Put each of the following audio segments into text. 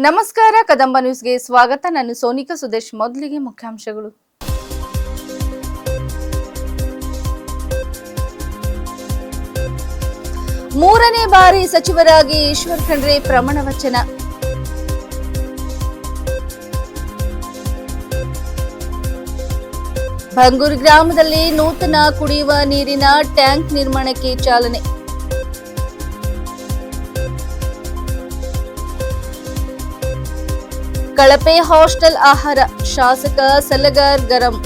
ನಮಸ್ಕಾರ, ಕದಂಬ ನ್ಯೂಸ್ಗೆ ಸ್ವಾಗತ. ನಾನು ಸೋನಿಕಾ ಸುದೇಶ್. ಮೊದಲಿಗೆ ಮುಖ್ಯಾಂಶಗಳು. ಮೂರನೇ ಬಾರಿ ಸಚಿವರಾಗಿ ಈಶ್ವರ್ ಖಂಡ್ರೆ ಪ್ರಮಾಣ ವಚನ. ಬಂಗೂರು ಗ್ರಾಮದಲ್ಲಿ ನೂತನ ಕುಡಿಯುವ ನೀರಿನ ಟ್ಯಾಂಕ್ ನಿರ್ಮಾಣಕ್ಕೆ ಚಾಲನೆ. ಕಳಪೆ ಹಾಸ್ಟೆಲ್ ಆಹಾರ, ಶಾಸಕ ಸಲಗರ್ ಗರಂ.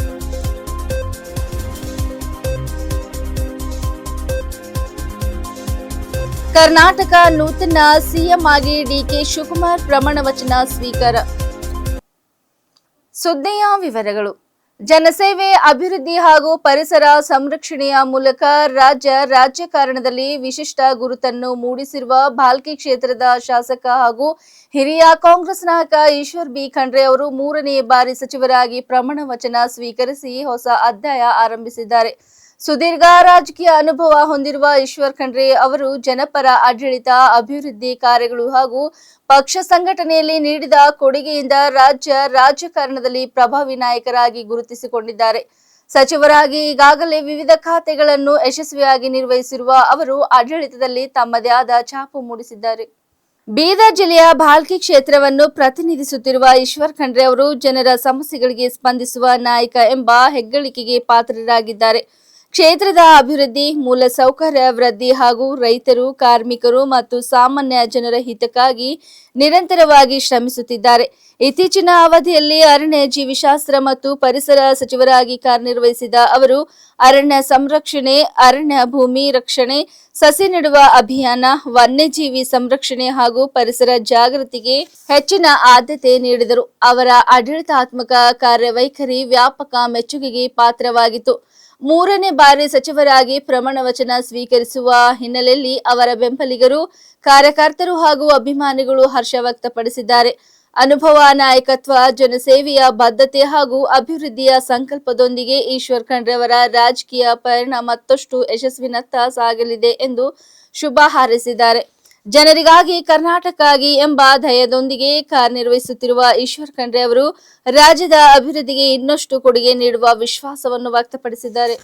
ಕರ್ನಾಟಕ ನೂತನ ಸಿಎಂ ಆಗಿ ಡಿಕೆ ಶಿವಕುಮಾರ್ ಪ್ರಮಾಣ ವಚನ ಸ್ವೀಕಾರ. ಸುದ್ದಿಯ ವಿವರಗಳು. ಜನಸೇವೆ, ಅಭಿವೃದ್ಧಿ ಹಾಗೂ ಪರಿಸರ ಸಂರಕ್ಷಣೆಯ ಮೂಲಕ ರಾಜಕಾರಣದಲ್ಲಿ ವಿಶಿಷ್ಟ ಗುರುತನ್ನು ಮೂಡಿಸಿರುವ ಭಾಲ್ಕಿ ಕ್ಷೇತ್ರದ ಶಾಸಕ ಹಾಗೂ ಹಿರಿಯ ಕಾಂಗ್ರೆಸ್ ನಾಯಕ ಈಶ್ವರ್ ಬಿ ಖಂಡ್ರೆ ಅವರು ಮೂರನೇ ಬಾರಿ ಸಚಿವರಾಗಿ ಪ್ರಮಾಣ ವಚನ ಸ್ವೀಕರಿಸಿ ಹೊಸ ಅಧ್ಯಾಯ ಆರಂಭಿಸಿದ್ದಾರೆ. ಸುದೀರ್ಘ ರಾಜಕೀಯ ಅನುಭವ ಹೊಂದಿರುವ ಈಶ್ವರ್ ಖಂಡ್ರೆ ಅವರು ಜನಪರ ಆಡಳಿತ, ಅಭಿವೃದ್ಧಿ ಕಾರ್ಯಗಳು ಹಾಗೂ ಪಕ್ಷ ಸಂಘಟನೆಯಲ್ಲಿ ನೀಡಿದ ಕೊಡುಗೆಯಿಂದ ರಾಜಕಾರಣದಲ್ಲಿ ಪ್ರಭಾವಿ ನಾಯಕರಾಗಿ ಗುರುತಿಸಿಕೊಂಡಿದ್ದಾರೆ. ಸಚಿವರಾಗಿ ಈಗಾಗಲೇ ವಿವಿಧ ಖಾತೆಗಳನ್ನು ಯಶಸ್ವಿಯಾಗಿ ನಿರ್ವಹಿಸಿರುವ ಅವರು ಆಡಳಿತದಲ್ಲಿ ತಮ್ಮದೇ ಆದ ಛಾಪು ಮೂಡಿಸಿದ್ದಾರೆ. ಬೀದರ್ ಜಿಲ್ಲೆಯ ಭಾಲ್ಕಿ ಕ್ಷೇತ್ರವನ್ನು ಪ್ರತಿನಿಧಿಸುತ್ತಿರುವ ಈಶ್ವರ್ ಖಂಡ್ರೆ ಅವರು ಜನರ ಸಮಸ್ಯೆಗಳಿಗೆ ಸ್ಪಂದಿಸುವ ನಾಯಕ ಎಂಬ ಹೆಗ್ಗಳಿಕೆಗೆ ಪಾತ್ರರಾಗಿದ್ದಾರೆ. ಕ್ಷೇತ್ರದ ಅಭಿವೃದ್ಧಿ, ಮೂಲಸೌಕರ್ಯ ವೃದ್ಧಿ ಹಾಗೂ ರೈತರು, ಕಾರ್ಮಿಕರು ಮತ್ತು ಸಾಮಾನ್ಯ ಜನರ ಹಿತಕ್ಕಾಗಿ ನಿರಂತರವಾಗಿ ಶ್ರಮಿಸುತ್ತಿದ್ದಾರೆ. ಇತ್ತೀಚಿನ ಅವಧಿಯಲ್ಲಿ ಅರಣ್ಯ ಜೀವಿಶಾಸ್ತ್ರ ಮತ್ತು ಪರಿಸರ ಸಚಿವರಾಗಿ ಕಾರ್ಯನಿರ್ವಹಿಸಿದ ಅವರು ಅರಣ್ಯ ಸಂರಕ್ಷಣೆ, ಅರಣ್ಯ ಭೂಮಿ ರಕ್ಷಣೆ, ಸಸಿ ನೆಡುವ ಅಭಿಯಾನ, ವನ್ಯಜೀವಿ ಸಂರಕ್ಷಣೆ ಹಾಗೂ ಪರಿಸರ ಜಾಗೃತಿಗೆ ಹೆಚ್ಚಿನ ಆದ್ಯತೆ ನೀಡಿದರು. ಅವರ ಆಡಳಿತಾತ್ಮಕ ಕಾರ್ಯವೈಖರಿ ವ್ಯಾಪಕ ಮೆಚ್ಚುಗೆಗೆ ಪಾತ್ರವಾಗಿತ್ತು. ಮೂರನೇ ಬಾರಿ ಸಚಿವರಾಗಿ ಪ್ರಮಾಣ ವಚನ ಸ್ವೀಕರಿಸುವ ಹಿನ್ನೆಲೆಯಲ್ಲಿ ಅವರ ಬೆಂಬಲಿಗರು, ಕಾರ್ಯಕರ್ತರು ಹಾಗೂ ಅಭಿಮಾನಿಗಳು ಹರ್ಷ ವ್ಯಕ್ತಪಡಿಸಿದ್ದಾರೆ. ಅನುಭವ, ನಾಯಕತ್ವ, ಜನಸೇವೆಯ ಬದ್ಧತೆ ಹಾಗೂ ಅಭಿವೃದ್ಧಿಯ ಸಂಕಲ್ಪದೊಂದಿಗೆ ಈಶ್ವರ್ ಖಂಡ್ರೆ ಅವರ ರಾಜಕೀಯ ಪಯಣ ಮತ್ತಷ್ಟು ಯಶಸ್ವಿನತ್ತ ಸಾಗಲಿದೆ ಎಂದು ಶುಭ ಹಾರೈಸಿದ್ದಾರೆ. ಜನರಿಗಾಗಿ, ಕರ್ನಾಟಕಕ್ಕಾಗಿ ಎಂಬ ಧ್ಯೇಯದೊಂದಿಗೆ ಕಾರ್ಯನಿರ್ವಹಿಸುತ್ತಿರುವ ಈಶ್ವರ್ ಖಂಡ್ರೆ ಅವರು ರಾಜ್ಯದ ಅಭಿವೃದ್ಧಿಗೆ ಇನ್ನಷ್ಟು ಕೊಡುಗೆ ನೀಡುವ ವಿಶ್ವಾಸವನ್ನು ವ್ಯಕ್ತಪಡಿಸಿದ್ದಾರೆ.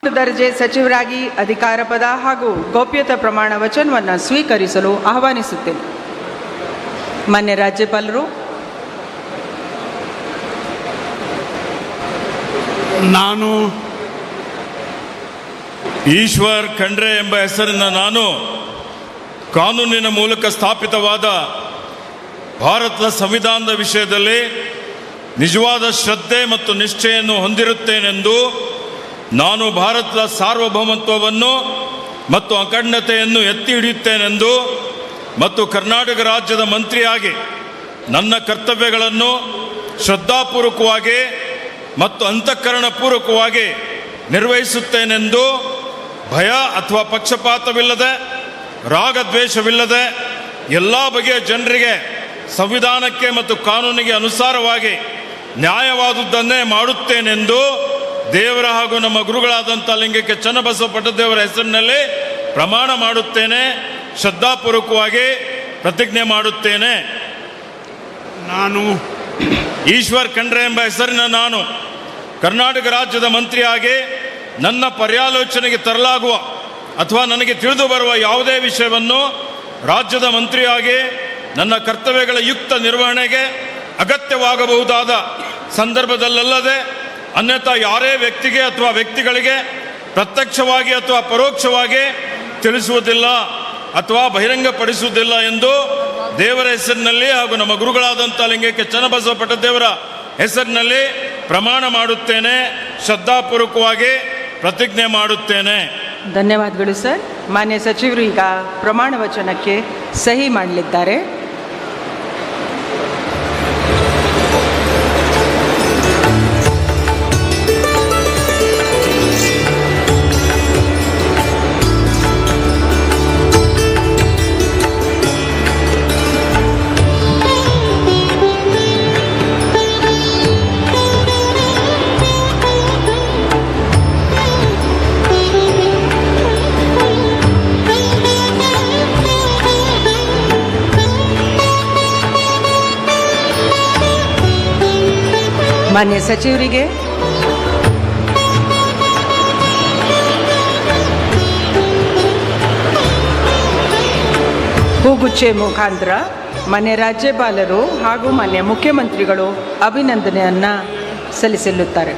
ದರ್ಜೆ ಸಚಿವರಾಗಿ ಅಧಿಕಾರ ಪದ ಹಾಗೂ ಗೌಪ್ಯತಾ ಪ್ರಮಾಣ ವಚನವನ್ನು ಸ್ವೀಕರಿಸಲು ಆಹ್ವಾನಿಸುತ್ತೇನೆ. ಮಾನ್ಯ ರಾಜ್ಯಪಾಲರು, ನಾನು ಈಶ್ವರ್ ಖಂಡ್ರೆ ಎಂಬ ಹೆಸರಿನ ನಾನು ಕಾನೂನಿನ ಮೂಲಕ ಸ್ಥಾಪಿತವಾದ ಭಾರತದ ಸಂವಿಧಾನದ ವಿಷಯದಲ್ಲಿ ನಿಜವಾದ ಶ್ರದ್ಧೆ ಮತ್ತು ನಿಷ್ಠೆಯನ್ನು ಹೊಂದಿರುತ್ತೇನೆಂದು, ನಾನು ಭಾರತದ ಸಾರ್ವಭೌಮತ್ವವನ್ನು ಮತ್ತು ಅಖಂಡತೆಯನ್ನು ಎತ್ತಿ ಹಿಡಿಯುತ್ತೇನೆಂದು ಮತ್ತು ಕರ್ನಾಟಕ ರಾಜ್ಯದ ಮಂತ್ರಿಯಾಗಿ ನನ್ನ ಕರ್ತವ್ಯಗಳನ್ನು ಶ್ರದ್ಧಾಪೂರ್ವಕವಾಗಿ ಮತ್ತು ಅಂತಃಕರಣಪೂರ್ವಕವಾಗಿ ನಿರ್ವಹಿಸುತ್ತೇನೆಂದು ಭಯ ಅಥವಾ ಪಕ್ಷಪಾತವಿಲ್ಲದೆ, ರಾಗದ್ವೇಷವಿಲ್ಲದೆ ಎಲ್ಲ ಬಗೆಯ ಜನರಿಗೆ ಸಂವಿಧಾನಕ್ಕೆ ಮತ್ತು ಕಾನೂನಿಗೆ ಅನುಸಾರವಾಗಿ ನ್ಯಾಯವಾದುದನ್ನೇ ಮಾಡುತ್ತೇನೆಂದು ದೇವರ ಹಾಗೂ ನಮ್ಮ ಗುರುಗಳಾದಂಥ ಲಿಂಗಕ್ಕೆ ಚನ್ನಬಸವ ಪಟ್ಟದೇವರ ಹೆಸರಿನಲ್ಲಿ ಪ್ರಮಾಣ ಮಾಡುತ್ತೇನೆ. ಶ್ರದ್ಧಾಪೂರ್ವಕವಾಗಿ ಪ್ರತಿಜ್ಞೆ ಮಾಡುತ್ತೇನೆ. ನಾನು ಈಶ್ವರ್ ಖಂಡ್ರೆ ಎಂಬ ಹೆಸರಿನ ನಾನು ಕರ್ನಾಟಕ ರಾಜ್ಯದ ಮಂತ್ರಿಯಾಗಿ ನನ್ನ ಪರ್ಯಾಲೋಚನೆಗೆ ತರಲಾಗುವ ಅಥವಾ ನನಗೆ ತಿಳಿದು ಬರುವ ಯಾವುದೇ ವಿಷಯವನ್ನು ರಾಜ್ಯದ ಮಂತ್ರಿಯಾಗಿ ನನ್ನ ಕರ್ತವ್ಯಗಳ ಯುಕ್ತ ನಿರ್ವಹಣೆಗೆ ಅಗತ್ಯವಾಗಬಹುದಾದ ಸಂದರ್ಭದಲ್ಲದೆ ಅನ್ಯಥಾ ಯಾರೇ ವ್ಯಕ್ತಿಗೆ ಅಥವಾ ವ್ಯಕ್ತಿಗಳಿಗೆ ಪ್ರತ್ಯಕ್ಷವಾಗಿ ಅಥವಾ ಪರೋಕ್ಷವಾಗಿ ತಿಳಿಸುವುದಿಲ್ಲ ಅಥವಾ ಬಹಿರಂಗಪಡಿಸುವುದಿಲ್ಲ ಎಂದು ದೇವರ ಹೆಸರಿನಲ್ಲಿ ಹಾಗೂ ನಮ್ಮ ಗುರುಗಳಾದಂಥ ಲಿಂಗಕ್ಕೆ ಚನ್ನಬಸವ ಪಟ್ಟದೇವರ ಹೆಸರಿನಲ್ಲಿ ಪ್ರಮಾಣ ಮಾಡುತ್ತೇನೆ. ಶ್ರದ್ಧಾಪೂರ್ವಕವಾಗಿ ಪ್ರತಿಜ್ಞೆ ಮಾಡುತ್ತೇನೆ. ಧನ್ಯವಾದಗಳು ಸರ್. ಮಾನ್ಯ ಸಚಿವರು ಈಗ ಪ್ರಮಾಣ ವಚನಕ್ಕೆ ಸಹಿ ಮಾಡಲಿದ್ದಾರೆ. ಮಾನ್ಯ ಸಚಿವರಿಗೆ ಹೂಗುಚ್ಚೆ ಮುಖಾಂತರ ಮಾನ್ಯ ರಾಜ್ಯಪಾಲರು ಹಾಗೂ ಮಾನ್ಯ ಮುಖ್ಯಮಂತ್ರಿಗಳು ಅಭಿನಂದನೆಯನ್ನು ಸಲ್ಲಿಸಲಿದ್ದಾರೆ.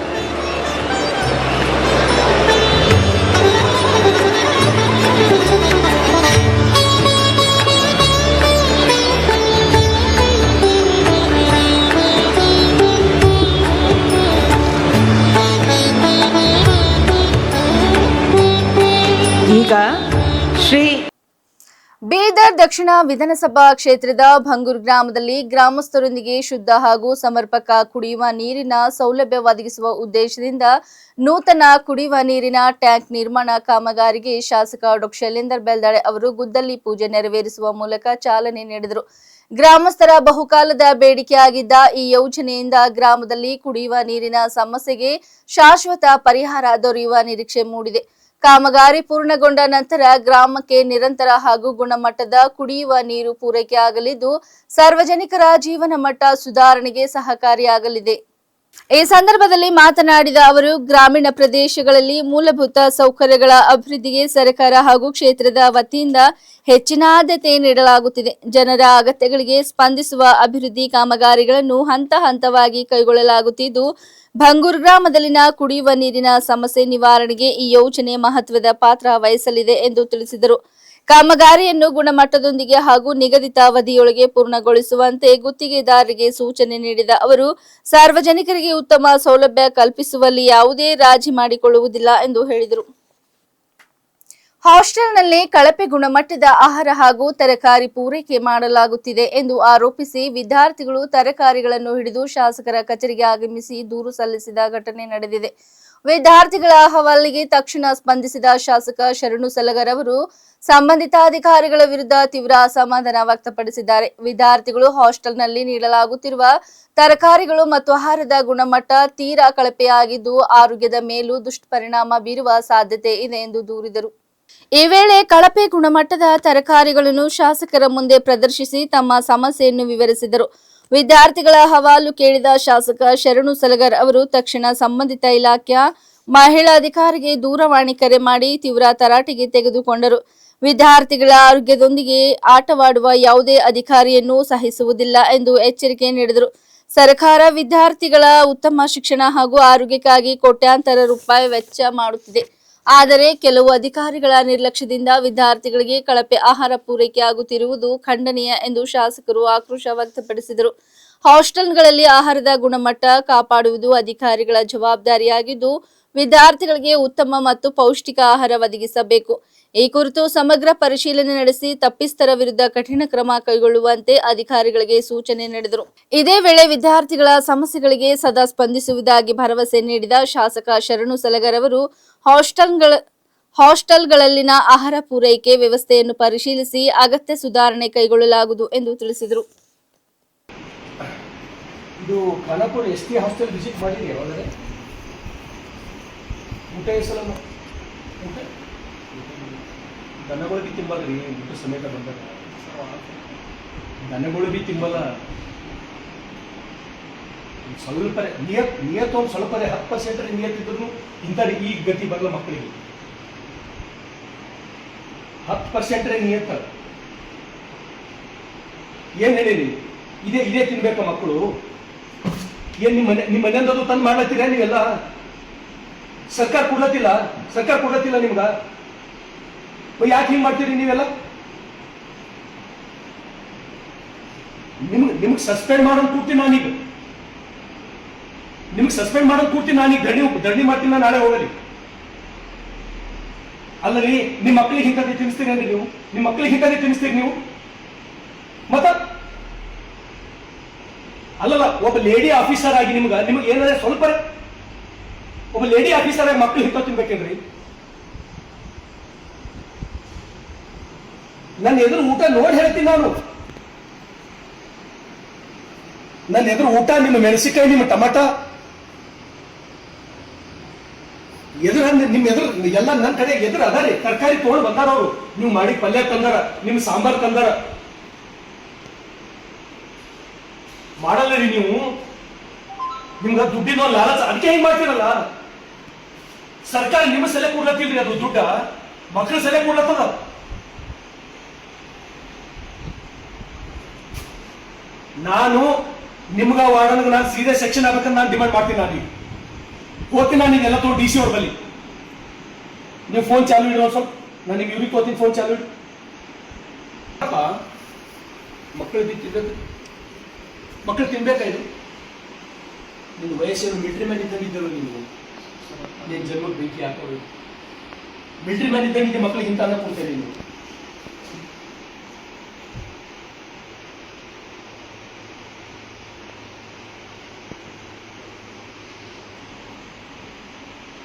ಈಗ ಶ್ರೀ ಬೀದರ್ ದಕ್ಷಿಣ ವಿಧಾನಸಭಾ ಕ್ಷೇತ್ರದ ಭಂಗೂರು ಗ್ರಾಮದಲ್ಲಿ ಗ್ರಾಮಸ್ಥರೊಂದಿಗೆ ಶುದ್ಧ ಹಾಗೂ ಸಮರ್ಪಕ ಕುಡಿಯುವ ನೀರಿನ ಸೌಲಭ್ಯ ಒದಗಿಸುವ ಉದ್ದೇಶದಿಂದ ನೂತನ ಕುಡಿಯುವ ನೀರಿನ ಟ್ಯಾಂಕ್ ನಿರ್ಮಾಣ ಕಾಮಗಾರಿಗೆ ಶಾಸಕ ಡಾ ಶೈಲೇಂದರ್ ಬೆಲ್ದಾಳೆ ಅವರು ಗುದ್ದಲಿ ಪೂಜೆ ನೆರವೇರಿಸುವ ಮೂಲಕ ಚಾಲನೆ ನೀಡಿದರು. ಗ್ರಾಮಸ್ಥರ ಬಹುಕಾಲದ ಬೇಡಿಕೆಯಾಗಿದ್ದ ಈ ಯೋಜನೆಯಿಂದ ಗ್ರಾಮದಲ್ಲಿ ಕುಡಿಯುವ ನೀರಿನ ಸಮಸ್ಯೆಗೆ ಶಾಶ್ವತ ಪರಿಹಾರ ದೊರೆಯುವ ನಿರೀಕ್ಷೆ ಮೂಡಿದೆ. ಕಾಮಗಾರಿ ಪೂರ್ಣಗೊಂಡ ನಂತರ ಗ್ರಾಮಕ್ಕೆ ನಿರಂತರ ಹಾಗೂ ಗುಣಮಟ್ಟದ ಕುಡಿಯುವ ನೀರು ಪೂರೈಕೆ ಆಗಲಿದ್ದು ಸಾರ್ವಜನಿಕರ ಜೀವನ ಮಟ್ಟ ಸುಧಾರಣೆಗೆ ಸಹಕಾರಿಯಾಗಲಿದೆ. ಈ ಸಂದರ್ಭದಲ್ಲಿ ಮಾತನಾಡಿದ ಅವರು, ಗ್ರಾಮೀಣ ಪ್ರದೇಶಗಳಲ್ಲಿ ಮೂಲಭೂತ ಸೌಕರ್ಯಗಳ ಅಭಿವೃದ್ಧಿಗೆ ಸರ್ಕಾರ ಹಾಗೂ ಕ್ಷೇತ್ರದ ವತಿಯಿಂದ ಹೆಚ್ಚಿನ ಆದ್ಯತೆ ನೀಡಲಾಗುತ್ತಿದೆ. ಜನರ ಅಗತ್ಯಗಳಿಗೆ ಸ್ಪಂದಿಸುವ ಅಭಿವೃದ್ಧಿ ಕಾಮಗಾರಿಗಳನ್ನು ಹಂತ ಹಂತವಾಗಿ ಕೈಗೊಳ್ಳಲಾಗುತ್ತಿದ್ದು, ಭಂಗೂರು ಗ್ರಾಮದಲ್ಲಿನ ಕುಡಿಯುವ ನೀರಿನ ಸಮಸ್ಯೆ ನಿವಾರಣೆಗೆ ಈ ಯೋಜನೆ ಮಹತ್ವದ ಪಾತ್ರ ವಹಿಸಲಿದೆ ಎಂದು ತಿಳಿಸಿದರು. ಕಾಮಗಾರಿಯನ್ನು ಗುಣಮಟ್ಟದೊಂದಿಗೆ ಹಾಗೂ ನಿಗದಿತ ಅವಧಿಯೊಳಗೆ ಪೂರ್ಣಗೊಳಿಸುವಂತೆ ಗುತ್ತಿಗೆದಾರರಿಗೆ ಸೂಚನೆ ನೀಡಿದ ಅವರು, ಸಾರ್ವಜನಿಕರಿಗೆ ಉತ್ತಮ ಸೌಲಭ್ಯ ಕಲ್ಪಿಸುವಲ್ಲಿ ಯಾವುದೇ ರಾಜಿ ಮಾಡಿಕೊಳ್ಳುವುದಿಲ್ಲ ಎಂದು ಹೇಳಿದರು. ಹಾಸ್ಟೆಲ್ನಲ್ಲಿ ಕಳಪೆ ಗುಣಮಟ್ಟದ ಆಹಾರ ಹಾಗೂ ತರಕಾರಿ ಪೂರೈಕೆ ಮಾಡಲಾಗುತ್ತಿದೆ ಎಂದು ಆರೋಪಿಸಿ ವಿದ್ಯಾರ್ಥಿಗಳು ತರಕಾರಿಗಳನ್ನು ಹಿಡಿದು ಶಾಸಕರ ಕಚೇರಿಗೆ ಆಗಮಿಸಿ ದೂರು ಸಲ್ಲಿಸಿದ ಘಟನೆ ನಡೆದಿದೆ. ವಿದ್ಯಾರ್ಥಿಗಳ ಅಹವಾಲಿಗೆ ತಕ್ಷಣ ಸ್ಪಂದಿಸಿದ ಶಾಸಕ ಶರಣು ಸಲಗರ್ ಅವರು ಸಂಬಂಧಿತ ಅಧಿಕಾರಿಗಳ ವಿರುದ್ಧ ತೀವ್ರ ಅಸಮಾಧಾನ ವ್ಯಕ್ತಪಡಿಸಿದ್ದಾರೆ. ವಿದ್ಯಾರ್ಥಿಗಳು ಹಾಸ್ಟೆಲ್ನಲ್ಲಿ ನೀಡಲಾಗುತ್ತಿರುವ ತರಕಾರಿಗಳು ಮತ್ತು ಆಹಾರದ ಗುಣಮಟ್ಟ ತೀರಾ ಕಳಪೆಯಾಗಿದ್ದು ಆರೋಗ್ಯದ ಮೇಲೂ ದುಷ್ಪರಿಣಾಮ ಬೀರುವ ಸಾಧ್ಯತೆ ಇದೆ ಎಂದು ದೂರಿದರು. ಈ ವೇಳೆ ಕಳಪೆ ಗುಣಮಟ್ಟದ ತರಕಾರಿಗಳನ್ನು ಶಾಸಕರ ಮುಂದೆ ಪ್ರದರ್ಶಿಸಿ ತಮ್ಮ ಸಮಸ್ಯೆಯನ್ನು ವಿವರಿಸಿದರು. ವಿದ್ಯಾರ್ಥಿಗಳ ಅಹವಾಲು ಕೇಳಿದ ಶಾಸಕ ಶರಣು ಸಲಗರ್ ಅವರು ತಕ್ಷಣ ಸಂಬಂಧಿತ ಇಲಾಖೆಯ ಮಹಿಳಾ ಅಧಿಕಾರಿಗೆ ದೂರವಾಣಿ ಕರೆ ಮಾಡಿ ತೀವ್ರ ತರಾಟೆಗೆ ತೆಗೆದುಕೊಂಡರು. ವಿದ್ಯಾರ್ಥಿಗಳ ಆರೋಗ್ಯದೊಂದಿಗೆ ಆಟವಾಡುವ ಯಾವುದೇ ಅಧಿಕಾರಿಯನ್ನು ಸಹಿಸುವುದಿಲ್ಲ ಎಂದು ಎಚ್ಚರಿಕೆ ನೀಡಿದರು. ಸರ್ಕಾರ ವಿದ್ಯಾರ್ಥಿಗಳ ಉತ್ತಮ ಶಿಕ್ಷಣ ಹಾಗೂ ಆರೋಗ್ಯಕ್ಕಾಗಿ ಕೋಟ್ಯಾಂತರ ರೂಪಾಯಿ ವೆಚ್ಚ ಮಾಡುತ್ತಿದೆ. ಆದರೆ ಕೆಲವು ಅಧಿಕಾರಿಗಳ ನಿರ್ಲಕ್ಷ್ಯದಿಂದ ವಿದ್ಯಾರ್ಥಿಗಳಿಗೆ ಕಳಪೆ ಆಹಾರ ಪೂರೈಕೆಯಾಗುತ್ತಿರುವುದು ಖಂಡನೀಯ ಎಂದು ಶಾಸಕರು ಆಕ್ರೋಶ ವ್ಯಕ್ತಪಡಿಸಿದರು. ಹಾಸ್ಟೆಲ್ಗಳಲ್ಲಿ ಆಹಾರದ ಗುಣಮಟ್ಟ ಕಾಪಾಡುವುದು ಅಧಿಕಾರಿಗಳ ಜವಾಬ್ದಾರಿಯಾಗಿದ್ದು ವಿದ್ಯಾರ್ಥಿಗಳಿಗೆ ಉತ್ತಮ ಮತ್ತು ಪೌಷ್ಟಿಕ ಆಹಾರ ಒದಗಿಸಬೇಕು. ಈ ಕುರಿತು ಸಮಗ್ರ ಪರಿಶೀಲನೆ ನಡೆಸಿ ತಪ್ಪಿಸ್ಥರ ವಿರುದ್ಧ ಕಠಿಣ ಕ್ರಮ ಕೈಗೊಳ್ಳುವಂತೆ ಅಧಿಕಾರಿಗಳಿಗೆ ಸೂಚನೆ ನೀಡಿದರು. ಇದೇ ವೇಳೆ ವಿದ್ಯಾರ್ಥಿಗಳ ಸಮಸ್ಯೆಗಳಿಗೆ ಸದಾ ಸ್ಪಂದಿಸುವುದಾಗಿ ಭರವಸೆ ನೀಡಿದ ಶಾಸಕ ಶರಣು ಸಲಗರ್ ಅವರು ಹಾಸ್ಟೆಲ್ಗಳಲ್ಲಿನ ಆಹಾರ ಪೂರೈಕೆ ವ್ಯವಸ್ಥೆಯನ್ನು ಪರಿಶೀಲಿಸಿ ಅಗತ್ಯ ಸುಧಾರಣೆ ಕೈಗೊಳ್ಳಲಾಗುವುದು ಎಂದು ತಿಳಿಸಿದರು. ಇದು ಖಾನಾಪುರ ST ಹಾಸ್ಟೆಲ್ ವಿಸಿಟ್ ಮಾಡಿರಿ ಯಾವಾಗಲೇ? ಊಟ ಸಲ ಊಟ ದನಗಳು ಬಿ ತಿಂಬಲ್ರಿ, ಊಟ ಸಮೇತ ಬಂದಾಗ ದನಗಳು ಬಿ ತಿಂಬಲ್ಲ. ಸ್ವಲ್ಪ ನಿಯತ್ ಒಂದು ಸ್ವಲ್ಪ 10% ನಿಯತ್ ಇದ್ರು ಇಂಥ ಈ ಗತಿ ಬರಲ್ಲ ಮಕ್ಕಳಿಗೆ. 10% ನಿಯತ್ ಏನ್ ಹೇಳಿರಿ? ಇದೇ ತಿನ್ಬೇಕ ಮಕ್ಕಳು? ಏನ್ ನಿಮ್ಮ ಮನೆಯಂದದು ತಂದು ಮಾಡ್ಲತ್ತೀರ ನೀವೆಲ್ಲ? ಸರ್ಕಾರ ಕೊಡ್ಲತ್ತಿಲ್ಲ ನಿಮ್ಗ? ಯಾಕೆ ಹಿಂಗ್ ಮಾಡ್ತೀರಿ ನೀವೆಲ್ಲ? ನಿಮ್ಗೆ ಸಸ್ಪೆಂಡ್ ಮಾಡೋದು ಕೂರ್ತೀನಿ ನಾನೀಗ. ಧರಣಿ ಮಾಡ್ತೀನಿ ನಾನು ನಾಳೆ ಹೋಗಲಿ. ಅಲ್ಲರಿ ನಿಮ್ಮ ಮಕ್ಕಳಿಗೆ ಹಿಂಗದೆ ತಿನ್ನಿಸ್ತೀರಿ ಅಂದ್ರೆ ನೀವು? ನಿಮ್ಮ ಮಕ್ಕಳಿಗೆ ಹಿಂಗದೆ ತಿನ್ನಿಸ್ತೀರಿ ನೀವು? ಮತ್ತ ಅಲ್ಲಲ್ಲ, ಒಬ್ಬ ಲೇಡಿ ಆಫೀಸರ್ ಆಗಿ ನಿಮ್ಗೆ ಏನಾದ್ರೆ ಸ್ವಲ್ಪ ಒಬ್ಬ ಲೇಡಿ ಆಫೀಸರ್ ಆಗಿ ಮಕ್ಕಳು ಹಿಂತ ತಿನ್ಬೇಕೇನ್ರಿ? ನನ್ನ ಎದುರು ಊಟ ನೋಡಿ ಹೇಳ್ತೀನಿ ನಾನು. ನನ್ನ ಎದುರು ಊಟ, ನಿಮ್ಮ ಮೆಣಸಿಕಾಯಿ, ನಿಮ್ಮ ಟಮಾಟ ನಿಮ್ಮ ಎದುರು ಎಲ್ಲ ನನ್ನ ಕಡೆ ಎದುರು ಅದಾರಿ. ತರಕಾರಿ ತಗೊಂಡು ಬಂದಾರ ಅವರು. ನೀವು ಮಾಡಿ ಪಲ್ಯ ತಂದಾರ, ನಿಮ್ ಸಾಂಬಾರ್ ತಂದಾರ. ಮಾಡಲ್ಲ ರೀ ನೀವು. ನಿಮ್ಗೆ ದುಡ್ಡಿನ ಲಾಲಚ, ಅದಕ್ಕೆ ಹೆಂಗ್ ಮಾಡ್ತೀರಲ್ಲ. ಸರ್ಕಾರ ನಿಮ್ಮ ಸೆಲೆ ಕೊಡ್ಲತ್ತಿಲ್ರಿ, ಅದು ದುಡ್ಡ ಮಕ್ಕಳ ಸೆಲೆ ಕೊಡ್ಲತ್ತದ. ನಾನು ನಿಮ್ಗ ವಾರ್ಡನ್ಗೆ ನಾನು ಸೀದಾ ಸೆಕ್ಷನ್ ಆಗ್ಬೇಕಂತ ನಾನು ಡಿಮಾಂಡ್ ಮಾಡ್ತೀನಿ. ನಾನು ಹೋಗ್ತೀನಿ, ನಾನು ಎಲ್ಲ ತೋಡ್ DC ಅವ್ರ ಬಲ್ಲಿ. ನೀವು ಫೋನ್ ಚಾಲು ಇಡ್ರಿ ಸ್ವಲ್ಪ, ನಾನು ನಿಮ್ಗೆ ಇವ್ರಿಗೆ ತೋತೀನಿ, ಫೋನ್ ಚಾಲು ಇಡ್ರಿ. ಮಕ್ಕಳು ತಿನ್ಬೇಕು, ಮಕ್ಕಳು ತಿನ್ಬೇಕಾಯ್ತು. ನಿನ್ನ ವಯಸ್ಸೇನು ಮಿಲಿಟರಿ ಮ್ಯಾನ್ ಇದ್ದಂಗಿದ್ದರು, ನೀವು ನೀನು ಜನ್ಮಕ್ಕೆ ಬೆಂಕಿ ಹಾಕೋದು. ಮಿಲಿಟರಿ ಮ್ಯಾನ್ ಇದ್ದಂಗಿದ್ದೆ ಮಕ್ಕಳಿಗೆ ಇಂತ ಅನ್ನ ಕೊಡ್ತೇನೆ ನೀವು.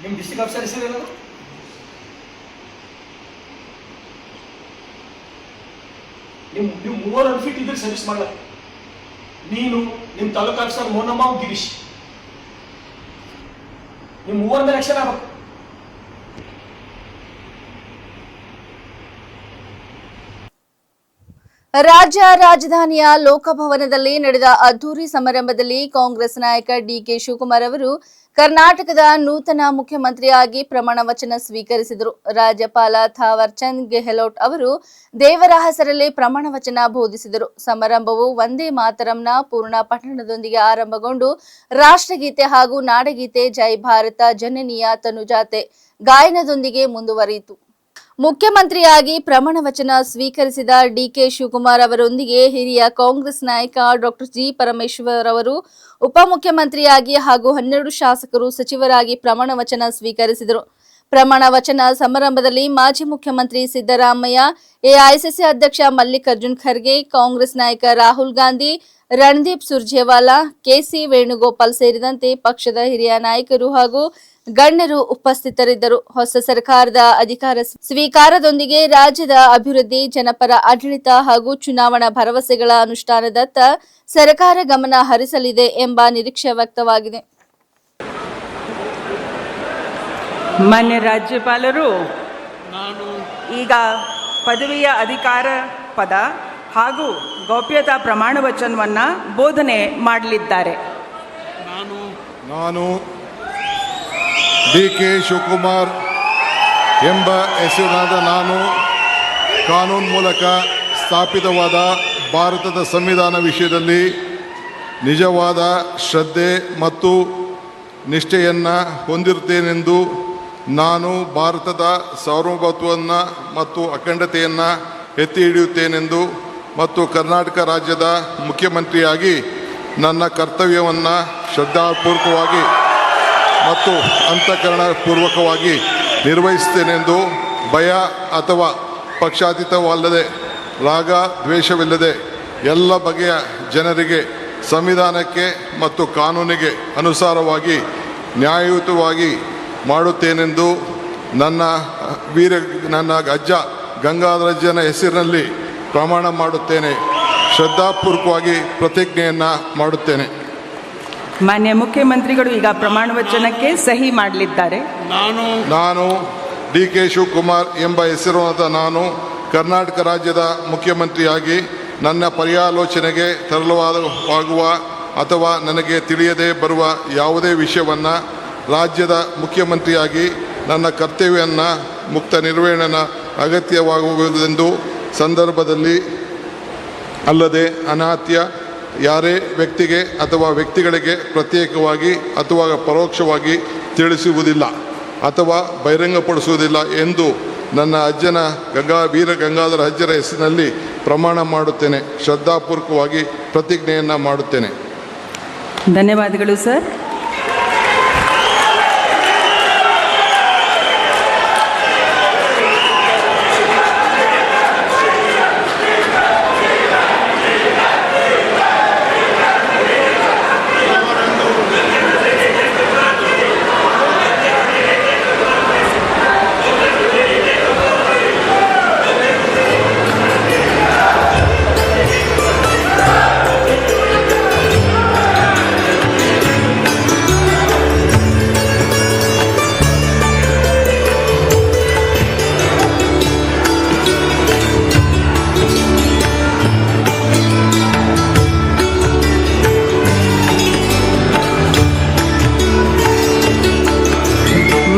ನಿಮ್ಮ ಡಿಸ್ಟ್ರಿಕ್ಟ್ ಆಫೀಸರ್ ಹೆಸರು ಏನದು? ನೀವು ಮೂವರು ಅನ್ಫಿಟ್ ಇದ್ರೆ ಸರ್ವಿಸ್ ಮಾಡಲ್ಲ. ನೀನು, ನಿಮ್ಮ ತಾಲೂಕು ಆಫೀಸರ್ ಮೋನಮ್ಮ, ಗಿರೀಶ್, ನೀವು ಮೂವರ ಮೇಲೆ ಆಕ್ಷನ್ ಆಗ್ಬೇಕು. ರಾಜ್ಯ ರಾಜಧಾನಿಯ ಲೋಕಭವನದಲ್ಲಿ ನಡೆದ ಅದ್ದೂರಿ ಸಮಾರಂಭದಲ್ಲಿ ಕಾಂಗ್ರೆಸ್ ನಾಯಕ ಡಿಕೆ ಶಿವಕುಮಾರ್ ಅವರು ಕರ್ನಾಟಕದ ನೂತನ ಮುಖ್ಯಮಂತ್ರಿಯಾಗಿ ಪ್ರಮಾಣ ವಚನ ಸ್ವೀಕರಿಸಿದರು. ರಾಜ್ಯಪಾಲ ಥಾವರ್ ಚಂದ್ ಗೆಹ್ಲೋಟ್ ಅವರು ದೇವರ ಹೆಸರಲ್ಲಿ ಪ್ರಮಾಣ ವಚನ ಬೋಧಿಸಿದರು. ಸಮಾರಂಭವು ವಂದೇ ಮಾತರಂನ ಪೂರ್ಣ ಪಠಣದೊಂದಿಗೆ ಆರಂಭಗೊಂಡು ರಾಷ್ಟ್ರಗೀತೆ ಹಾಗೂ ನಾಡಗೀತೆ ಜೈ ಭಾರತ ಜನನಿಯ ತನುಜಾತೆ ಗಾಯನದೊಂದಿಗೆ ಮುಂದುವರಿಯಿತು. ಮುಖ್ಯಮಂತ್ರಿಯಾಗಿ ಪ್ರಮಾಣ ವಚನ ಸ್ವೀಕರಿಸಿದ ಡಿಕೆ ಶಿವಕುಮಾರ್ ಅವರೊಂದಿಗೆ ಹಿರಿಯ ಕಾಂಗ್ರೆಸ್ ನಾಯಕ ಡಾಕ್ಟರ್ ಜಿ ಪರಮೇಶ್ವರ್ ಅವರು ಉಪಮುಖ್ಯಮಂತ್ರಿಯಾಗಿ ಹಾಗೂ 12 ಶಾಸಕರು ಸಚಿವರಾಗಿ ಪ್ರಮಾಣ ವಚನ ಸ್ವೀಕರಿಸಿದರು. ಪ್ರಮಾಣ ವಚನ ಸಮಾರಂಭದಲ್ಲಿ ಮಾಜಿ ಮುಖ್ಯಮಂತ್ರಿ ಸಿದ್ದರಾಮಯ್ಯ, ಎಐಸಿಸಿ ಅಧ್ಯಕ್ಷ ಮಲ್ಲಿಕಾರ್ಜುನ್ ಖರ್ಗೆ, ಕಾಂಗ್ರೆಸ್ ನಾಯಕ ರಾಹುಲ್ ಗಾಂಧಿ, ರಣದೀಪ್ ಸುರ್ಜೇವಾಲಾ, ಕೆಸಿ ವೇಣುಗೋಪಾಲ್ ಸೇರಿದಂತೆ ಪಕ್ಷದ ಹಿರಿಯ ನಾಯಕರು ಹಾಗೂ ಗಣ್ಯರು ಉಪಸ್ಥಿತರಿದ್ದರು. ಹೊಸ ಸರ್ಕಾರದ ಅಧಿಕಾರ ಸ್ವೀಕಾರದೊಂದಿಗೆ ರಾಜ್ಯದ ಅಭಿವೃದ್ಧಿ, ಜನಪರ ಆಡಳಿತ ಹಾಗೂ ಚುನಾವಣಾ ಭರವಸೆಗಳ ಅನುಷ್ಠಾನದತ್ತ ಸರ್ಕಾರ ಗಮನ ಹರಿಸಲಿದೆ ಎಂಬ ನಿರೀಕ್ಷೆ ವ್ಯಕ್ತವಾಗಿದೆ. ಮಾನ್ಯ ರಾಜ್ಯಪಾಲರು ಈಗ ಪದವಿಯ ಅಧಿಕಾರ ಪದ ಹಾಗೂ ಗೌಪ್ಯತಾ ಪ್ರಮಾಣ ವಚನವನ್ನು ಬೋಧನೆ ಮಾಡಲಿದ್ದಾರೆ. ನಾನು ಡಿಕೆ ಶಿವಕುಮಾರ್ ಎಂಬ ಹೆಸರಿನಾದ ನಾನು ಕಾನೂನು ಮೂಲಕ ಸ್ಥಾಪಿತವಾದ ಭಾರತದ ಸಂವಿಧಾನ ವಿಷಯದಲ್ಲಿ ನಿಜವಾದ ಶ್ರದ್ಧೆ ಮತ್ತು ನಿಷ್ಠೆಯನ್ನು ಹೊಂದಿರುತ್ತೇನೆಂದು, ನಾನು ಭಾರತದ ಸಾರ್ವಭೌಮತ್ವವನ್ನು ಮತ್ತು ಅಖಂಡತೆಯನ್ನು ಎತ್ತಿ ಹಿಡಿಯುತ್ತೇನೆಂದು ಮತ್ತು ಕರ್ನಾಟಕ ರಾಜ್ಯದ ಮುಖ್ಯಮಂತ್ರಿಯಾಗಿ ನನ್ನ ಕರ್ತವ್ಯವನ್ನು ಶ್ರದ್ಧಾಪೂರ್ವಕವಾಗಿ ಮತ್ತು ಅಂತಃಕರಣಪೂರ್ವಕವಾಗಿ ನಿರ್ವಹಿಸುತ್ತೇನೆಂದು ಭಯ ಅಥವಾ ಪಕ್ಷಾತೀತವಲ್ಲದೆ, ರಾಗ ದ್ವೇಷವಿಲ್ಲದೆ ಎಲ್ಲ ಬಗೆಯ ಜನರಿಗೆ ಸಂವಿಧಾನಕ್ಕೆ ಮತ್ತು ಕಾನೂನಿಗೆ ಅನುಸಾರವಾಗಿ ನ್ಯಾಯಯುತವಾಗಿ ಮಾಡುತ್ತೇನೆಂದು ನನ್ನ ಅಜ್ಜ ಗಂಗಾಧರಜ್ಜನ ಹೆಸರಿನಲ್ಲಿ ಪ್ರಮಾಣ ಮಾಡುತ್ತೇನೆ. ಶ್ರದ್ಧಾಪೂರ್ವಕವಾಗಿ ಪ್ರತಿಜ್ಞೆಯನ್ನು ಮಾಡುತ್ತೇನೆ. ಮಾನ್ಯ ಮುಖ್ಯಮಂತ್ರಿಗಳು ಈಗ ಪ್ರಮಾಣ ವಚನಕ್ಕೆ ಸಹಿ ಮಾಡಲಿದ್ದಾರೆ. ನಾನು ಡಿಕೆ ಶಿವಕುಮಾರ್ ಎಂಬ ಹೆಸರಿನ ನಾನು ಕರ್ನಾಟಕ ರಾಜ್ಯದ ಮುಖ್ಯಮಂತ್ರಿಯಾಗಿ ನನ್ನ ಪರ್ಯಾಲೋಚನೆಗೆ ತರಲಾಗುವ ಅಥವಾ ನನಗೆ ತಿಳಿಯದೇ ಬರುವ ಯಾವುದೇ ವಿಷಯವನ್ನು ರಾಜ್ಯದ ಮುಖ್ಯಮಂತ್ರಿಯಾಗಿ ನನ್ನ ಕರ್ತವ್ಯವನ್ನು ಮುಕ್ತ ನಿರ್ವಹಣೆಯ ಅಗತ್ಯವಾಗುವುದೆಂದು ಸಂದರ್ಭದಲ್ಲಿ ಅಲ್ಲದೆ ಅನಾತ್ಯ ಯಾರೇ ವ್ಯಕ್ತಿಗೆ ಅಥವಾ ವ್ಯಕ್ತಿಗಳಿಗೆ ಪ್ರತ್ಯೇಕವಾಗಿ ಅಥವಾ ಪರೋಕ್ಷವಾಗಿ ತಿಳಿಸುವುದಿಲ್ಲ ಅಥವಾ ಬಹಿರಂಗಪಡಿಸುವುದಿಲ್ಲ ಎಂದು ನನ್ನ ಅಜ್ಜನ ವೀರ ಗಂಗಾಧರ ಅಜ್ಜರ ಹೆಸರಿನಲ್ಲಿ ಪ್ರಮಾಣ ಮಾಡುತ್ತೇನೆ. ಶ್ರದ್ಧಾಪೂರ್ವಕವಾಗಿ ಪ್ರತಿಜ್ಞೆಯನ್ನು ಮಾಡುತ್ತೇನೆ. ಧನ್ಯವಾದಗಳು ಸರ್.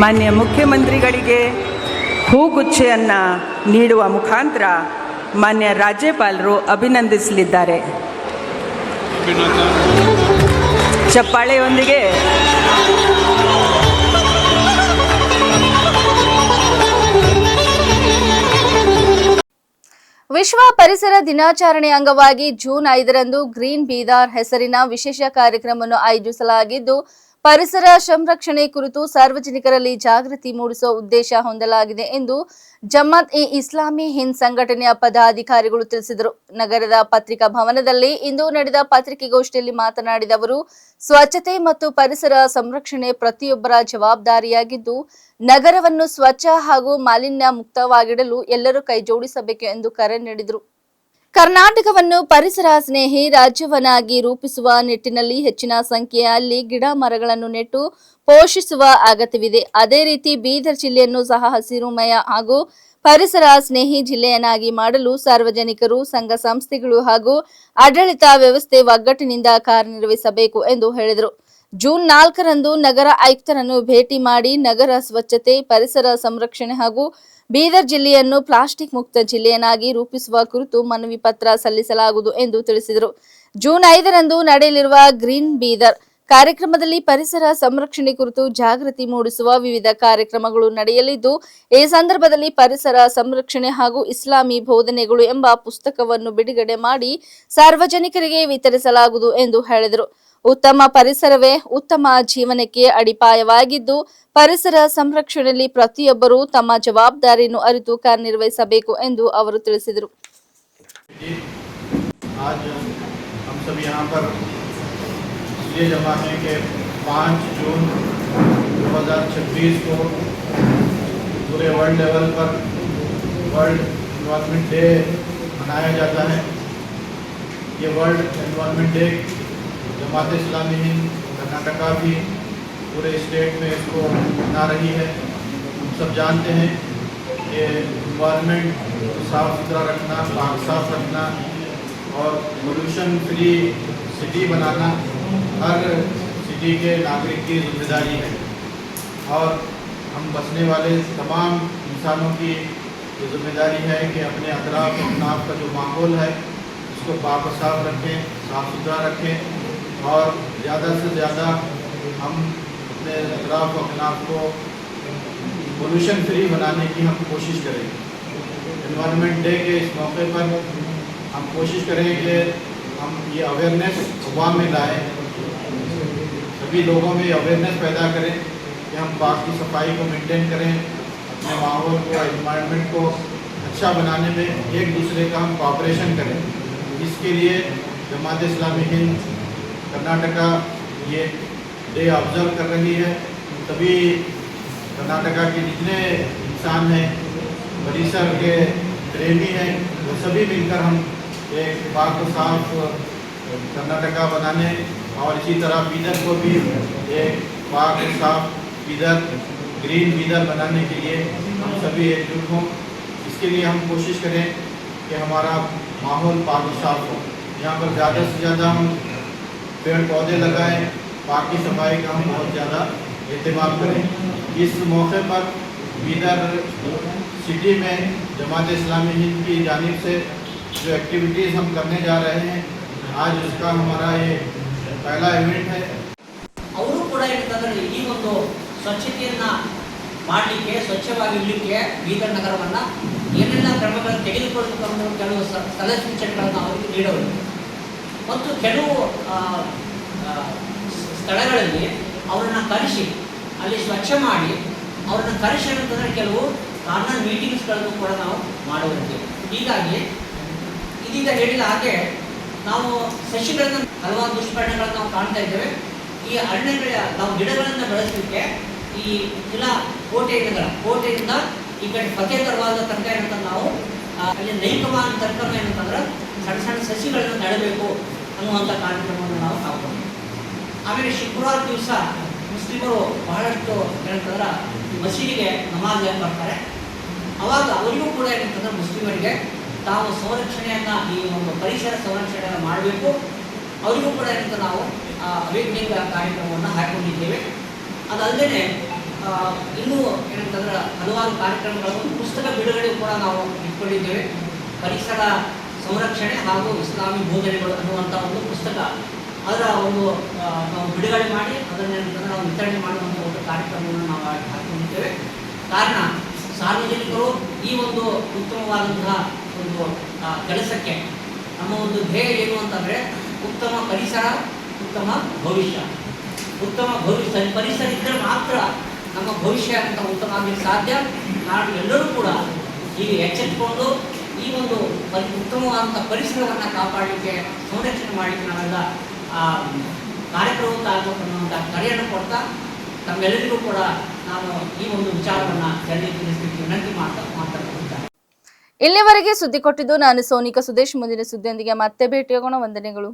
ಮಾನ್ಯ ಮುಖ್ಯಮಂತ್ರಿಗಳಿಗೆ ಹೂಗುಚ್ಛೆಯನ್ನು ನೀಡುವ ಮುಖಾಂತರ ಮಾನ್ಯ ರಾಜ್ಯಪಾಲರು ಅಭಿನಂದಿಸಲಿದ್ದಾರೆ. ಚಪ್ಪಾಳೆಯೊಂದಿಗೆ ವಿಶ್ವ ಪರಿಸರ ದಿನಾಚರಣೆ ಅಂಗವಾಗಿ ಜೂನ್ 5ರಂದು ಗ್ರೀನ್ ಬೀದಾರ್ ಹೆಸರಿನ ವಿಶೇಷ ಕಾರ್ಯಕ್ರಮವನ್ನು ಆಯೋಜಿಸಲಾಗಿದ್ದು, ಪರಿಸರ ಸಂರಕ್ಷಣೆ ಕುರಿತು ಸಾರ್ವಜನಿಕರಲ್ಲಿ ಜಾಗೃತಿ ಮೂಡಿಸುವ ಉದ್ದೇಶ ಹೊಂದಲಾಗಿದೆ ಎಂದು ಜಮಾತ್-ಇ-ಇಸ್ಲಾಮಿ ಹಿಂದ್ ಸಂಘಟನೆಯ ಪದಾಧಿಕಾರಿಗಳು ತಿಳಿಸಿದರು. ನಗರದ ಪತ್ರಿಕಾ ಭವನದಲ್ಲಿ ಇಂದು ನಡೆದ ಪತ್ರಿಕೆಗೋಷ್ಠಿಯಲ್ಲಿ ಮಾತನಾಡಿದ ಅವರು, ಸ್ವಚ್ಛತೆ ಮತ್ತು ಪರಿಸರ ಸಂರಕ್ಷಣೆ ಪ್ರತಿಯೊಬ್ಬರ ಜವಾಬ್ದಾರಿಯಾಗಿದ್ದು, ನಗರವನ್ನು ಸ್ವಚ್ಛ ಹಾಗೂ ಮಾಲಿನ್ಯ ಮುಕ್ತವಾಗಿಡಲು ಎಲ್ಲರೂ ಕೈಜೋಡಿಸಬೇಕು ಎಂದು ಕರೆ ನೀಡಿದರು. ಕರ್ನಾಟಕವನ್ನು ಪರಿಸರ ಸ್ನೇಹಿ ರಾಜ್ಯವನ್ನಾಗಿ ರೂಪಿಸುವ ನಿಟ್ಟಿನಲ್ಲಿ ಹೆಚ್ಚಿನ ಸಂಖ್ಯೆಯಲ್ಲಿ ಗಿಡ ಮರಗಳನ್ನು ನೆಟ್ಟು ಪೋಷಿಸುವ ಅಗತ್ಯವಿದೆ. ಅದೇ ರೀತಿ ಬೀದರ್ ಜಿಲ್ಲೆಯನ್ನು ಸಹ ಹಸಿರುಮಯ ಹಾಗೂ ಪರಿಸರ ಸ್ನೇಹಿ ಜಿಲ್ಲೆಯನ್ನಾಗಿ ಮಾಡಲು ಸಾರ್ವಜನಿಕರು, ಸಂಘ ಸಂಸ್ಥೆಗಳು ಹಾಗೂ ಆಡಳಿತ ವ್ಯವಸ್ಥೆ ಒಗ್ಗಟ್ಟಿನಿಂದ ಕಾರ್ಯನಿರ್ವಹಿಸಬೇಕು ಎಂದು ಹೇಳಿದರು. ಜೂನ್ 4ರಂದು ನಗರ ಆಯುಕ್ತರನ್ನು ಭೇಟಿ ಮಾಡಿ ನಗರ ಸ್ವಚ್ಛತೆ, ಪರಿಸರ ಸಂರಕ್ಷಣೆ ಹಾಗೂ ಬೀದರ್ ಜಿಲ್ಲೆಯನ್ನು ಪ್ಲಾಸ್ಟಿಕ್ ಮುಕ್ತ ಜಿಲ್ಲೆಯನ್ನಾಗಿ ರೂಪಿಸುವ ಕುರಿತು ಮನವಿ ಪತ್ರ ಸಲ್ಲಿಸಲಾಗುವುದು ಎಂದು ತಿಳಿಸಿದರು. ಜೂನ್ 5ರಂದು ನಡೆಯಲಿರುವ ಗ್ರೀನ್ ಬೀದರ್ ಕಾರ್ಯಕ್ರಮದಲ್ಲಿ ಪರಿಸರ ಸಂರಕ್ಷಣೆ ಕುರಿತು ಜಾಗೃತಿ ಮೂಡಿಸುವ ವಿವಿಧ ಕಾರ್ಯಕ್ರಮಗಳು ನಡೆಯಲಿದ್ದು, ಈ ಸಂದರ್ಭದಲ್ಲಿ ಪರಿಸರ ಸಂರಕ್ಷಣೆ ಹಾಗೂ ಇಸ್ಲಾಮಿ ಬೋಧನೆಗಳು ಎಂಬ ಪುಸ್ತಕವನ್ನು ಬಿಡುಗಡೆ ಮಾಡಿ ಸಾರ್ವಜನಿಕರಿಗೆ ವಿತರಿಸಲಾಗುವುದು ಎಂದು ಹೇಳಿದರು. ಉತ್ತಮ ಪರಿಸರವೇ ಉತ್ತಮ ಜೀವನಕ್ಕೆ ಅಡಿಪಾಯವಾಗಿದ್ದು, ಪರಿಸರ ಸಂರಕ್ಷಣೆಯಲ್ಲಿ ಪ್ರತಿಯೊಬ್ಬರೂ ತಮ್ಮ ಜವಾಬ್ದಾರಿಯನ್ನು ಅರಿತು ಕಾರ್ಯನಿರ್ವಹಿಸಬೇಕು ಎಂದು ಅವರು ತಿಳಿಸಿದರು. आज हम सब यहाँ पर इसलिए जमा हैं कि 5 जून 2026 को पूरे वर्ल्ड लेवल पर वर्ल्ड एनवायरनमेंट डे मनाया जाता है। ये world environment day Jamaat-e-Islami Hind Karnataka भी पूरे स्टेट में इसको मना रही है। हम सब जानते हैं कि एनवायरनमेंट साफ़ सुथरा रखना, पाक साफ रखना और पोल्यूशन फ्री सिटी बनाना हर सिटी के नागरिक की जिम्मेदारी है और हम बसने वाले तमाम इंसानों की ये जिम्मेदारी है कि अपने अतराफ अपनाफ का जो माहौल है उसको पाक साफ रखें, साफ़ सुथरा रखें और ज़्यादा से ज़्यादा हम अपने अतराफ अपनाफ को पोल्यूशन फ्री बनाने की हम कोशिश करें। एनवायरनमेंट डे के इस मौके पर हम कोशिश करें कि हम ये अवेयरनेस अवाम में लाएँ, सभी लोगों में अवेयरनेस पैदा करें कि हम पाक की सफाई को मेंटेन करें, अपने माहौल को, एनवायरनमेंट को अच्छा बनाने में एक दूसरे का हम कोऑपरेशन करें। इसके लिए जमात-ए-इस्लामी हिंद कर्नाटका ये डे ऑब्जर्व कर रही है। सभी कर्नाटका के जितने इंसान हैं, परिसर के प्रेमी हैं, वो सभी मिलकर हम एक पाक साफ कर्नाटका बनाने और इसी तरह बीदर को भी एक पाक साफ बीदर, ग्रीन बीदर बनाने के लिए हम सभी एकजुट हों। इसके लिए हम कोशिश करें कि हमारा माहौल पाक साफ हो। यहाँ पर ज़्यादा से ज़्यादा हम पेड़ पौधे लगाएं, पाक की सफाई का हम बहुत ज़्यादा एहतमाम करें। इस मौके पर बीदर सिटी में जमात-ए-इस्लामी हिंद की जानिब से जो एक्टिविटीज़ हम करने जा रहे हैं, आज उसका हमारा ये पहला इवेंट है। ಅವರು ಕೂಡ ಏನಂತಂದರೆ ಈ ಒಂದು ಸ್ವಚ್ಛತೆಯನ್ನು ಮಾಡಲಿಕ್ಕೆ, ಸ್ವಚ್ಛವಾಗಿ ಇಡಲಿಕ್ಕೆ ಬೀದರ್ ನಗರವನ್ನು ಏನೆಲ್ಲ ಕ್ರಮಗಳನ್ನು ತೆಗೆದುಕೊಳ್ಳಬೇಕು ಅನ್ನೋ ಕೆಲವು ಸಲಹೆ ಸೂಚನೆಗಳನ್ನು ಅವರಿಗೆ ನೀಡೋರು ಮತ್ತು ಕೆಲವು ಸ್ಥಳಗಳಲ್ಲಿ ಅವರನ್ನು ಕರೆಸಿ ಅಲ್ಲಿ ಸ್ವಚ್ಛ ಮಾಡಿ ಅವರನ್ನು ಕರೆಸಿ ಏನಂತಂದರೆ ಕೆಲವು ಕಾನೂನು ಮೀಟಿಂಗ್ಸ್ಗಳನ್ನು ಕೂಡ ನಾವು ಮಾಡುವಂತೆ. ಹೀಗಾಗಿ ಇದೀಗ ಹೇಳಿದ ಹಾಗೆ ನಾವು ಸಸಿಗಳನ್ನು ಹಲವಾರು ದುಷ್ಪರಿಣಾಮಗಳನ್ನು ನಾವು ಕಾಣ್ತಾ ಇದ್ದೇವೆ. ಈ ಅರಣ್ಯಗಳ ನಾವು ಗಿಡಗಳನ್ನು ಬೆಳೆಸಲಿಕ್ಕೆ ಈ ಜಿಲ್ಲಾ ಕೋಟೆಯಿಂದ ಈ ಕಡೆ ಫತೇದರ್ವಾದ ತನಕ ಏನಂತ ನಾವು ಅಲ್ಲಿ ನೈಕಮಾನ ತನಕ ಏನಂತಂದ್ರೆ ಸಣ್ಣ ಸಣ್ಣ ಸಸಿಗಳನ್ನು ನೆಡಬೇಕು ಅನ್ನುವಂಥ ಕಾರ್ಯಕ್ರಮವನ್ನು ನಾವು ಹಾಕ್ಕೊಂಡು, ಆಮೇಲೆ ಶುಕ್ರವಾರ ದಿವಸ ಮುಸ್ಲಿಮರು ಬಹಳಷ್ಟು ಏನಂತಂದ್ರೆ ಮಸೀದಿಗೆ ನಮಾಜ್ ಬರ್ತಾರೆ. ಅವಾಗ ಅವರಿಗೂ ಕೂಡ ಏನಂತಂದ್ರೆ ಮುಸ್ಲಿಮರಿಗೆ ತಾವು ಸಂರಕ್ಷಣೆಯನ್ನು, ಈ ಒಂದು ಪರಿಸರ ಸಂರಕ್ಷಣೆಯನ್ನು ಮಾಡಬೇಕು, ಅವರಿಗೂ ಕೂಡ ಏನಂತ ನಾವು ಅವೇಕ್ನಿಂಗ್ ಕಾರ್ಯಕ್ರಮವನ್ನು ಹಾಕೊಂಡಿದ್ದೇವೆ. ಅದಲ್ಲದೆ ಇನ್ನೂ ಏನಂತಂದ್ರೆ ಹಲವಾರು ಕಾರ್ಯಕ್ರಮಗಳು, ಪುಸ್ತಕ ಬಿಡುಗಡೆ ಕೂಡ ನಾವು ಇಟ್ಕೊಂಡಿದ್ದೇವೆ. ಪರಿಸರ ಸಂರಕ್ಷಣೆ ಹಾಗೂ ಇಸ್ಲಾಮಿ ಬೋಧನೆಗಳು ಅನ್ನುವಂಥ ಒಂದು ಪುಸ್ತಕ, ಅದರ ಒಂದು ನಾವು ಬಿಡುಗಡೆ ಮಾಡಿ ಅದನ್ನು ನಾವು ವಿತರಣೆ ಮಾಡುವಂಥ ಒಂದು ಕಾರ್ಯಕ್ರಮವನ್ನು ನಾವು ಹಾಕೊಂಡಿದ್ದೇವೆ. ಕಾರಣ ಸಾರ್ವಜನಿಕರು ಈ ಒಂದು ಉತ್ತಮವಾದಂತಹ ಒಂದು ಕೆಲಸಕ್ಕೆ ನಮ್ಮ ಒಂದು ಧ್ಯೇಯ ಏನು ಅಂತಂದರೆ ಉತ್ತಮ ಪರಿಸರ, ಉತ್ತಮ ಭವಿಷ್ಯ. ಉತ್ತಮ ಭವಿಷ್ಯ, ಪರಿಸರ ಇದ್ದರೆ ಮಾತ್ರ ನಮ್ಮ ಭವಿಷ್ಯ ಅಂತ ಉತ್ತಮ ಆಗಲಿಕ್ಕೆ ಸಾಧ್ಯ. ನಾವು ಎಲ್ಲರೂ ಕೂಡ ಈಗ ಎಚ್ಚೆತ್ತುಕೊಂಡು ಈ ಒಂದು ಉತ್ತಮವಾದಂಥ ಪರಿಸರವನ್ನು ಕಾಪಾಡಲಿಕ್ಕೆ, ಸಂರಕ್ಷಣೆ ಮಾಡಲಿಕ್ಕೆ ನಾವೆಲ್ಲ ಕಾರ್ಯಕ್ರಮಕ್ಕೆ ಆಗಬೇಕನ್ನುವಂಥ ಕರೆಯನ್ನು ಕೊಡ್ತಾ ತಮ್ಮೆಲ್ಲರಿಗೂ ಕೂಡ ನಾನು ಈ ಒಂದು ವಿಚಾರವನ್ನು ಜನರಿಗೆ ತಿಳಿಸಲಿಕ್ಕೆ ವಿನಂತಿ ಮಾತಾಡ್ತಿದ್ದೇನೆ. ಇಲ್ಲಿವರೆಗೆ ಸುದ್ದಿ ಕೊಟ್ಟಿದ್ದು ನಾನು ಸೋನಿಕಾ ಸುದೇಶ್. ಮುಂದಿನ ಸುದ್ದಿಯೊಂದಿಗೆ ಮತ್ತೆ ಭೇಟಿಯಾಗೋಣ. ವಂದನೆಗಳು.